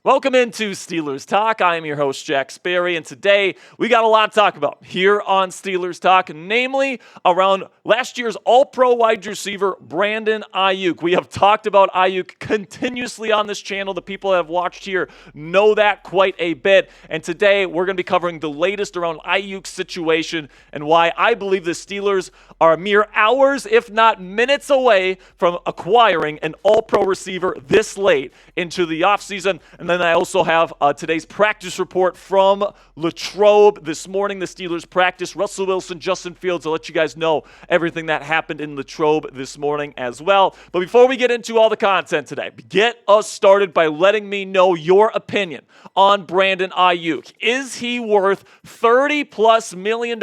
Welcome into Steelers Talk. I am your host, Jack Sperry, and today we got a lot to talk about here on Steelers Talk, namely around last year's All-Pro wide receiver, Brandon Aiyuk. We have talked about Aiyuk continuously on this channel. The people that have watched here know that quite a bit, and today we're going to be covering the latest around Aiyuk's situation and why I believe the Steelers are a mere hours, if not minutes away from acquiring an All-Pro receiver this late into the offseason. And then I also have today's practice report from Latrobe. This morning, the Steelers practice. Russell Wilson, Justin Fields. I'll let you guys know everything that happened in Latrobe this morning as well. But before we get into all the content today, get us started by letting me know your opinion on Brandon Aiyuk. Is he worth $30+ million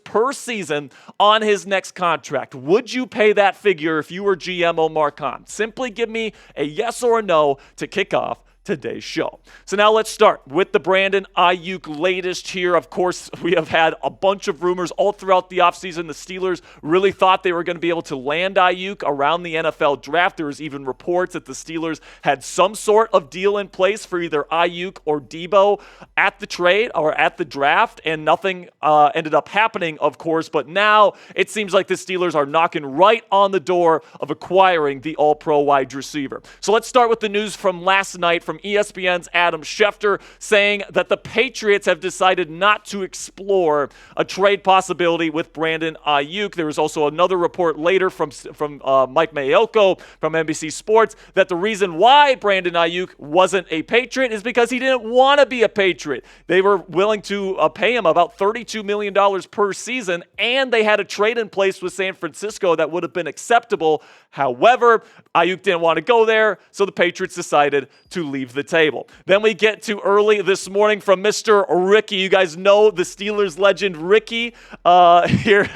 per season on his next contract? Would you pay that figure if you were GM Omar Khan? Simply give me a yes or a no to kick off today's show. So now let's start with the Brandon Aiyuk latest here. Of course, we have had a bunch of rumors all throughout the offseason. The Steelers really thought they were going to be able to land Aiyuk around the NFL draft. There was even reports that the Steelers had some sort of deal in place for either Aiyuk or Debo at the trade or at the draft, and nothing ended up happening, of course. But now it seems like the Steelers are knocking right on the door of acquiring the All-Pro wide receiver. So let's start with the news from last night from ESPN's Adam Schefter, saying that the Patriots have decided not to explore a trade possibility with Brandon Aiyuk. There was also another report later from Mike Mayoko from NBC Sports that the reason why Brandon Aiyuk wasn't a Patriot is because he didn't want to be a Patriot. They were willing to pay him about $32 million per season, and they had a trade in place with San Francisco that would have been acceptable. However, Aiyuk didn't want to go there, so the Patriots decided to leave the table. Then we get to early this morning from Mr. Ricky. You guys know the Steelers legend Ricky here.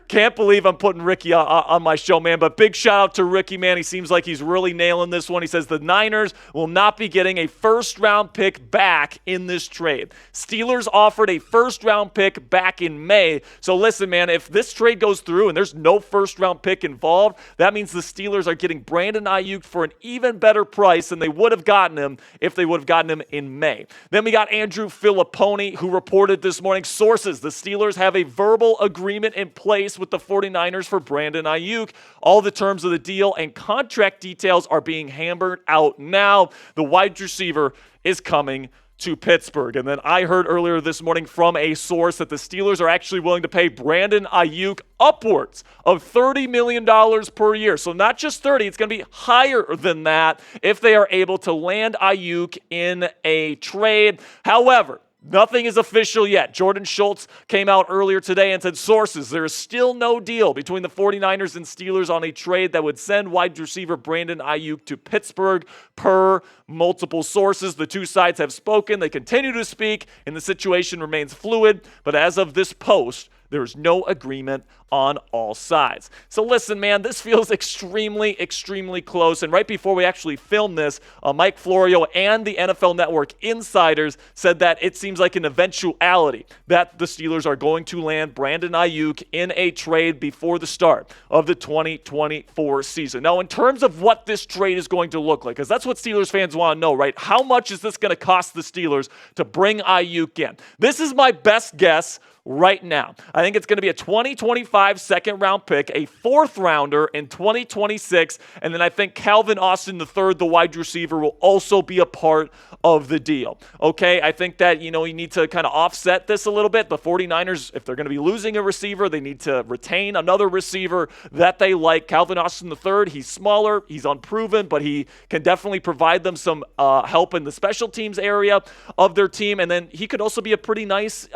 Can't believe I'm putting Ricky on my show, man. But big shout out to Ricky, man. He seems like he's really nailing this one. He says the Niners will not be getting a first-round pick back in this trade. Steelers offered a first-round pick back in May. So listen, man, if this trade goes through and there's no first-round pick involved, that means the Steelers are getting Brandon Aiyuk for an even better price than they would have gotten him if they would have gotten him in May. Then we got Andrew Filipponi, who reported this morning, sources, the Steelers have a verbal agreement in place with the 49ers for Brandon Aiyuk. All the terms of the deal and contract details are being hammered out now. The wide receiver is coming to Pittsburgh. And then I heard earlier this morning from a source that the Steelers are actually willing to pay Brandon Aiyuk upwards of $30 million per year. So not just 30, it's going to be higher than that if they are able to land Aiyuk in a trade. However, nothing is official yet. Jordan Schultz came out earlier today and said, sources, there is still no deal between the 49ers and Steelers on a trade that would send wide receiver Brandon Aiyuk to Pittsburgh per multiple sources. The two sides have spoken. They continue to speak, and the situation remains fluid. But as of this post, there is no agreement on all sides. So listen, man, this feels extremely, extremely close. And right before we actually filmed this, Mike Florio and the NFL Network insiders said that it seems like an eventuality that the Steelers are going to land Brandon Aiyuk in a trade before the start of the 2024 season. Now, in terms of what this trade is going to look like, because that's what Steelers fans want to know, right? How much is this going to cost the Steelers to bring Aiyuk in? This is my best guess right now. I think it's going to be a 2025 second-round pick, a fourth-rounder in 2026, and then I think Calvin Austin III, the wide receiver, will also be a part of the deal. Okay, I think that, you need to kind of offset this a little bit. The 49ers, if they're going to be losing a receiver, they need to retain another receiver that they like. Calvin Austin III, he's smaller, he's unproven, but he can definitely provide them some help in the special teams area of their team, and then he could also be a pretty nice,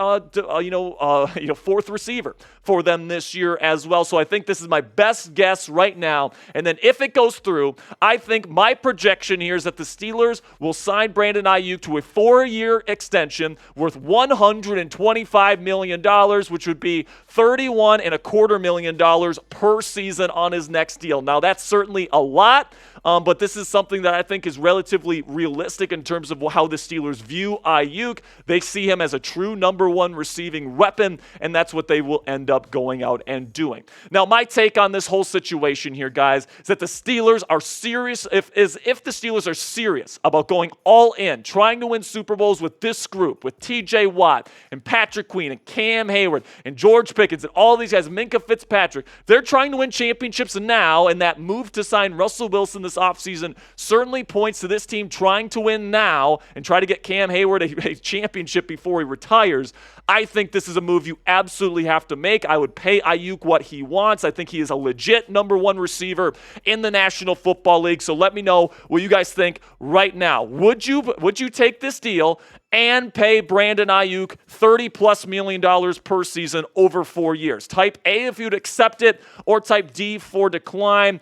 fourth receiver for them this year as well. So I think this is my best guess right now. And then if it goes through, I think my projection here is that the Steelers will sign Brandon Aiyuk to a 4-year extension worth $125 million, which would be $31.25 million per season on his next deal. Now, that's certainly a lot, but this is something that I think is relatively realistic in terms of how the Steelers view Aiyuk. They see him as a true number one receiving weapon, and that's what they will end up going out and doing. Now, my take on this whole situation here, guys, is that the Steelers are serious. If the Steelers are serious about going all in, trying to win Super Bowls with this group, with T.J. Watt and Patrick Queen and Cam Hayward and George Pickens and all these guys, Minka Fitzpatrick, they're trying to win championships now, and that move to sign Russell Wilson this offseason certainly points to this team trying to win now and try to get Cam Hayward a championship before he retires. I think this is a move you absolutely have to make. I would pay Aiyuk what he wants. I think he is a legit number one receiver in the National Football League. So let me know what you guys think right now. Would you take this deal and pay Brandon Aiyuk $30+ million per season over 4 years? Type A if you'd accept it, or type D for decline.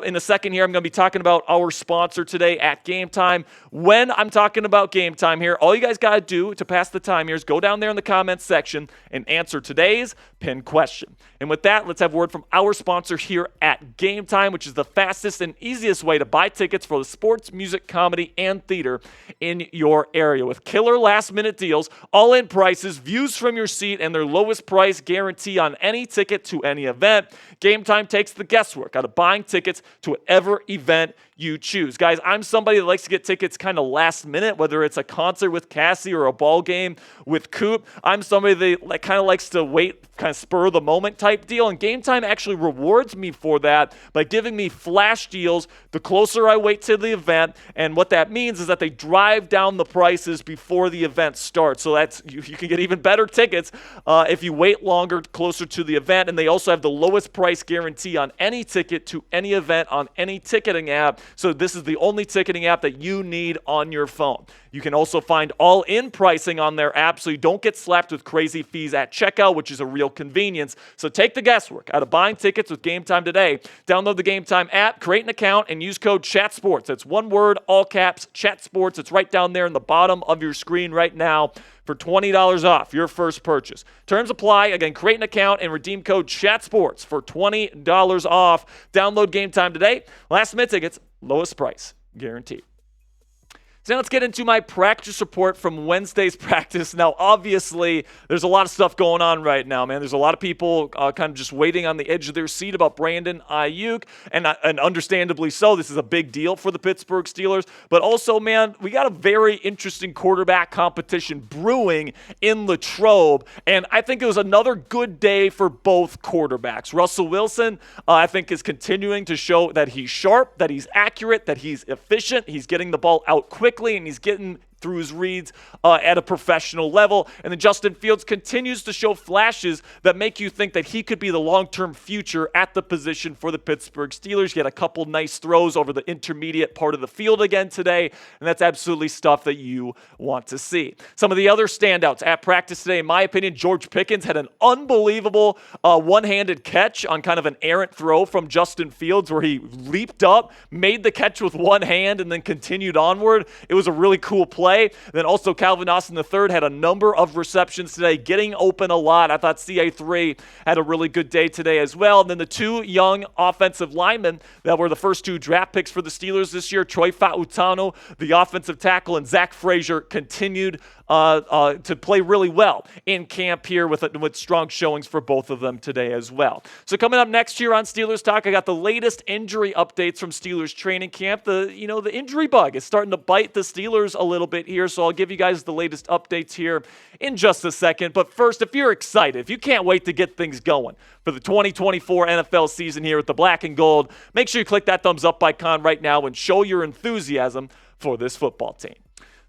In a second here, I'm going to be talking about our sponsor today at Game Time. When I'm talking about Game Time here, all you guys got to do to pass the time here is go down there in the comments section and answer today's pinned question. And with that, let's have a word from our sponsor here at Game Time, which is the fastest and easiest way to buy tickets for the sports, music, comedy, and theater in your area. With killer last-minute deals, all-in prices, views from your seat, and their lowest price guarantee on any ticket to any event, Game Time takes the guesswork out of buying tickets to whatever event you choose. Guys, I'm somebody that likes to get tickets kind of last minute, whether it's a concert with Cassie or a ball game with Coop. I'm somebody that kind of likes to wait, kind of spur the moment type deal, and Game Time actually rewards me for that by giving me flash deals the closer I wait to the event. And what that means is that they drive down the prices before the event starts. So that's you can get even better tickets if you wait longer, closer to the event. And they also have the lowest price guarantee on any ticket to any event on any ticketing app. So this is the only ticketing app that you need on your phone. You can also find all-in pricing on their app, so you don't get slapped with crazy fees at checkout, which is a real convenience. So take the guesswork out of buying tickets with Game Time today. Download the Game Time app, create an account, and use code CHATSPORTS. That's one word, all caps, CHATSPORTS. It's right down there in the bottom of your screen right now for $20 off your first purchase. Terms apply. Again, create an account and redeem code CHATSPORTS for $20 off. Download Game Time today. Last-minute tickets, lowest price guaranteed. So now let's get into my practice report from Wednesday's practice. Now, obviously, there's a lot of stuff going on right now, man. There's a lot of people kind of just waiting on the edge of their seat about Brandon Aiyuk, and understandably so. This is a big deal for the Pittsburgh Steelers. But also, man, we got a very interesting quarterback competition brewing in Latrobe, and I think it was another good day for both quarterbacks. Russell Wilson, I think, is continuing to show that he's sharp, that he's accurate, that he's efficient. He's getting the ball out quickly, and he's getting through his reads at a professional level. And then Justin Fields continues to show flashes that make you think that he could be the long-term future at the position for the Pittsburgh Steelers. He had a couple nice throws over the intermediate part of the field again today, and that's absolutely stuff that you want to see. Some of the other standouts at practice today, in my opinion, George Pickens had an unbelievable one-handed catch on kind of an errant throw from Justin Fields where he leaped up, made the catch with one hand, and then continued onward. It was a really cool play. Then also Calvin Austin III had a number of receptions today, getting open a lot. I thought CA3 had a really good day today as well. And then the two young offensive linemen that were the first two draft picks for the Steelers this year, Troy Fautanu, the offensive tackle, and Zach Frazier continued to play really well in camp here with strong showings for both of them today as well. So coming up next here on Steelers Talk, I got the latest injury updates from Steelers training camp. The injury bug is starting to bite the Steelers a little bit here, so I'll give you guys the latest updates here in just a second. But first, if you're excited, if you can't wait to get things going for the 2024 NFL season here with the black and gold, make sure you click that thumbs up icon right now and show your enthusiasm for this football team.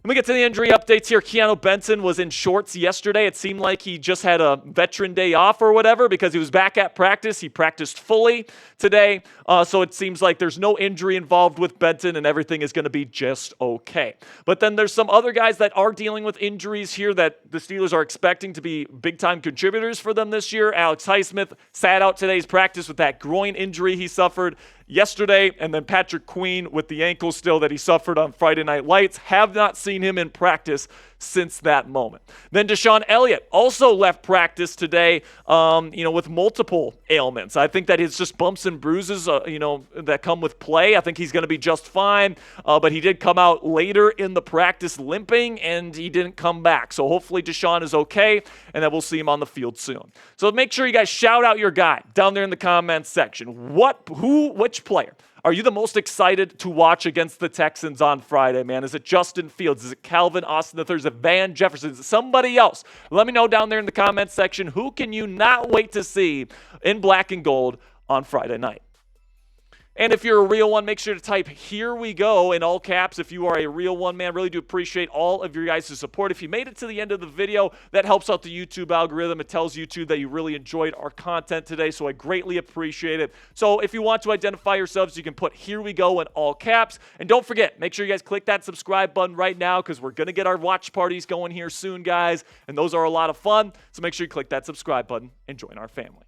Let me get to the injury updates here. Keanu Benson was in shorts yesterday. It seemed like he just had a veteran day off or whatever because he was back at practice. He practiced fully today, so it seems like there's no injury involved with Benson and everything is going to be just okay. But then there's some other guys that are dealing with injuries here that the Steelers are expecting to be big-time contributors for them this year. Alex Highsmith sat out today's practice with that groin injury he suffered yesterday, and then Patrick Queen with the ankle still that he suffered on Friday Night Lights. Have not seen him in practice since that moment. Then Deshaun Elliott also left practice today, with multiple ailments. I think that it's just bumps and bruises, that come with play. I think he's going to be just fine, but he did come out later in the practice limping, and he didn't come back. So hopefully Deshaun is okay, and that we'll see him on the field soon. So make sure you guys shout out your guy down there in the comments section. Which player are you the most excited to watch against the Texans on Friday, man? Is it Justin Fields? Is it Calvin Austin III? Is it Van Jefferson? Is it somebody else? Let me know down there in the comments section. Who can you not wait to see in black and gold on Friday night? And if you're a real one, make sure to type "Here we go" in all caps if you are a real one, man. Really do appreciate all of your guys' support. If you made it to the end of the video, that helps out the YouTube algorithm. It tells YouTube that you really enjoyed our content today, so I greatly appreciate it. So if you want to identify yourselves, you can put "Here we go" in all caps. And don't forget, make sure you guys click that subscribe button right now, because we're going to get our watch parties going here soon, guys. And those are a lot of fun. So make sure you click that subscribe button and join our family.